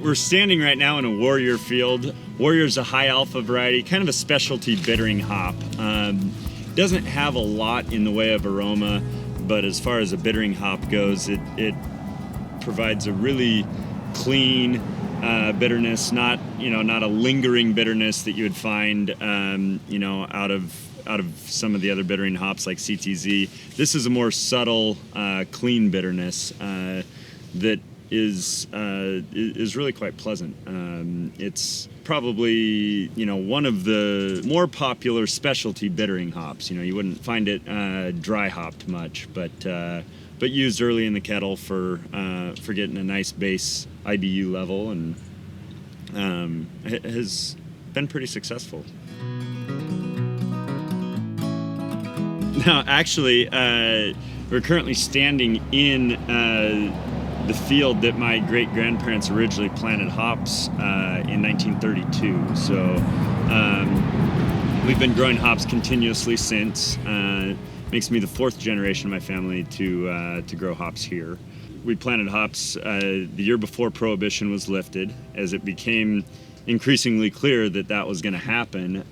We're standing right now in a Warrior field. Warrior's a high alpha variety, kind of a specialty bittering hop. Doesn't have a lot in the way of aroma, but as far as a bittering hop goes, it provides a really clean bitterness, not a lingering bitterness that you would find out of some of the other bittering hops like CTZ. This is a more subtle, clean bitterness that is really quite pleasant. It's probably one of the more popular specialty bittering hops. You wouldn't find it dry hopped much, but used early in the kettle for getting a nice base IBU level, and has been pretty successful. Now, actually, we're currently standing in the field that my great-grandparents originally planted hops in 1932. So we've been growing hops continuously since. Makes me the fourth generation of my family to grow hops here. We planted hops the year before Prohibition was lifted. As it became increasingly clear that that was going to happen,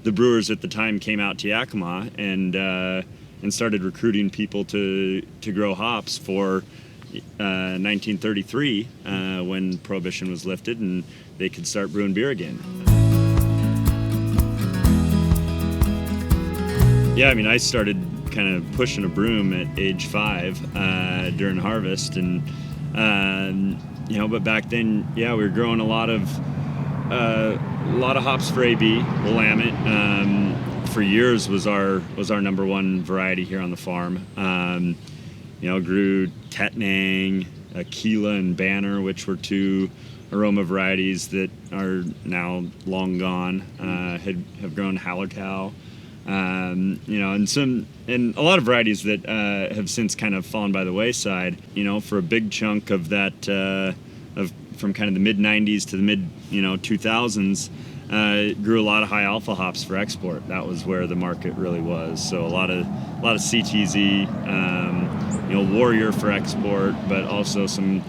the brewers at the time came out to Yakima and started recruiting people to grow hops for 1933 when Prohibition was lifted and they could start brewing beer again. Yeah, I mean, I started kind of pushing a broom at age 5 during harvest, and but back then, yeah, we were growing a lot of hops for AB. Willamette for years was our number one variety here on the farm. Grew Tettnang, Aquila, and Banner, which were two aroma varieties that are now long gone. Have grown Hallertau. And a lot of varieties that have since kind of fallen by the wayside. For a big chunk of that, from kind of the mid '90s to the mid 2000s, grew a lot of high alpha hops for export. That was where the market really was. So a lot of CTZ, Warrior for export, but also some,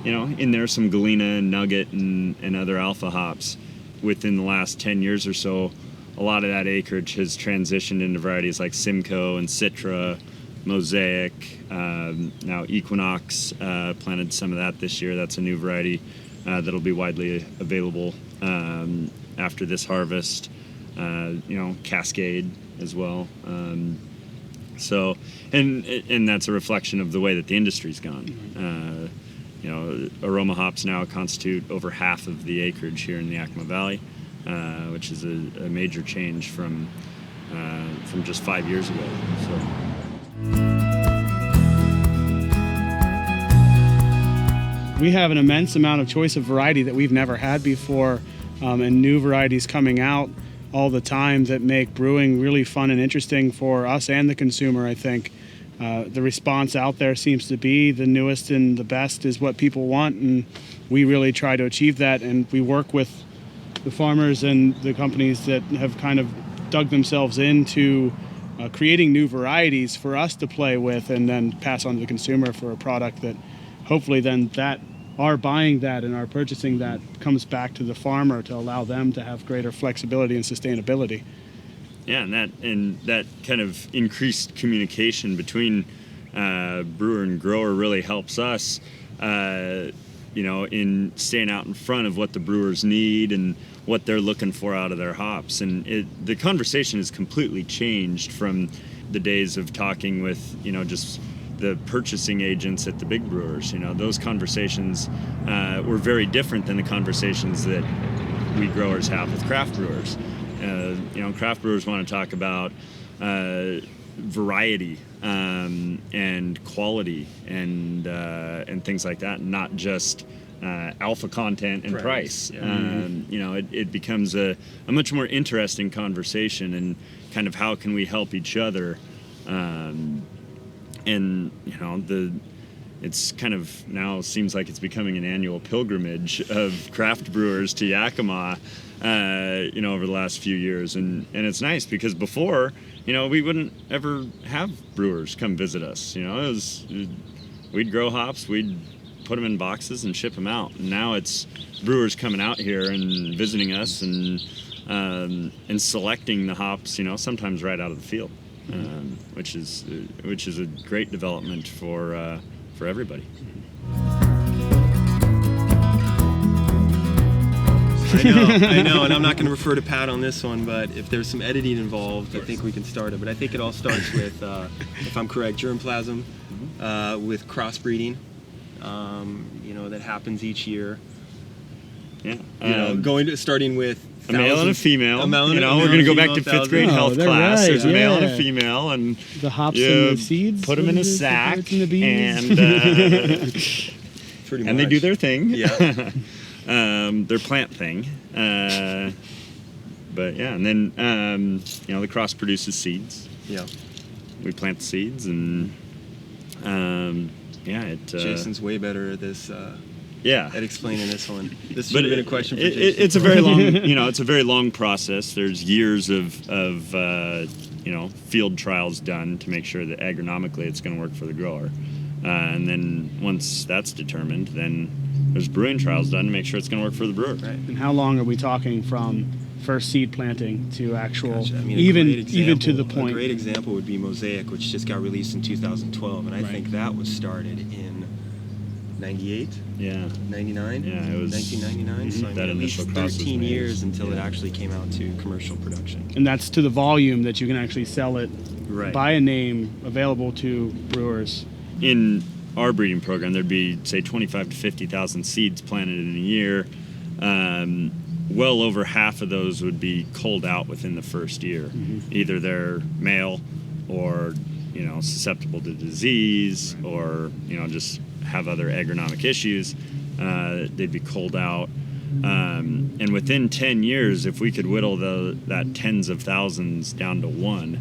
in there some Galena and Nugget and other alpha hops. Within the last 10 years or so, a lot of that acreage has transitioned into varieties like Simcoe and Citra, Mosaic. Now Equinox planted some of that this year. That's a new variety that'll be widely available after this harvest. Cascade as well. So that's a reflection of the way that the industry's gone. Aroma hops now constitute over half of the acreage here in the Yakima Valley, which is a major change from just 5 years ago. So. We have an immense amount of choice of variety that we've never had before, and new varieties coming out all the time that make brewing really fun and interesting for us and the consumer, I think. The response out there seems to be the newest and the best is what people want, and we really try to achieve that, and we work with the farmers and the companies that have kind of dug themselves into creating new varieties for us to play with and then pass on to the consumer for a product that hopefully then that our buying that and our purchasing that comes back to the farmer to allow them to have greater flexibility and sustainability. Yeah, and that kind of increased communication between brewer and grower really helps us, in staying out in front of what the brewers need and what they're looking for out of their hops. And the conversation has completely changed from the days of talking with, just the purchasing agents at the big brewers. Those conversations were very different than the conversations that we growers have with craft brewers. Craft brewers want to talk about variety and quality and things like that, not just alpha content and price. Yeah. It becomes a much more interesting conversation and kind of how can we help each other. It's kind of now seems like it's becoming an annual pilgrimage of craft brewers to Yakima, over the last few years. And it's nice because before, we wouldn't ever have brewers come visit us. We'd grow hops, we'd put them in boxes and ship them out. And now it's brewers coming out here and visiting us and selecting the hops, sometimes right out of the field, which is a great development for everybody. I know, and I'm not going to refer to Pat on this one, but if there's some editing involved, I think we can start it. But I think it all starts with, if I'm correct, germplasm, with crossbreeding, that happens each year. Yeah. Starting with a male and a female. A male and we're going to go back to 5th grade health class. Right, There's a male and a female, and the hops and the seeds. Put them in a sack, and the bees. Pretty much. And they do their thing. Yeah. Their plant thing. But yeah, and then the cross produces seeds. Yeah. We plant the seeds, and Jason's way better at this. At explaining this one. This should have been a question for Jason. It's a very long, it's a very long process. There's years of field trials done to make sure that agronomically it's going to work for the grower, and then once that's determined, then there's brewing trials done to make sure it's going to work for the brewer. Right. And how long are we talking from first seed planting to actual, Gotcha. I mean, even to the point? A great example would be Mosaic, which just got released in 2012, and I Right. think that was started in 98, Yeah. 99? Yeah, it was 1999, so I mean, that at least initial cross was 13 made. years until it Yeah. actually came out to commercial production. And that's to the volume that you can actually sell it Right. by a name available to brewers. In our breeding program, there'd be, say, 25 to 50,000 seeds planted in a year. Well over half of those would be culled out within the first year. Mm-hmm. Either they're male or, susceptible to disease, or, just have other agronomic issues. They'd be culled out. And within 10 years, if we could whittle that tens of thousands down to one,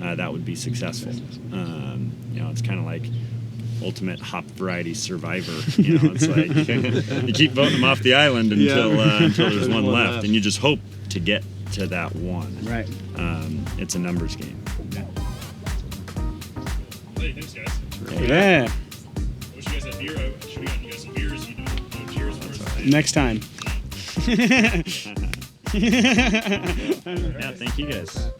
that would be successful. It's kind of like ultimate hop variety survivor. It's like you keep voting them off the island until there's one left, and you just hope to get to that one. Right. It's a numbers game. Hey, thanks, guys. Yeah. I wish you guys had beer. I should have gotten you guys some beers. You know, cheers for us. Next time. Yeah, thank you guys.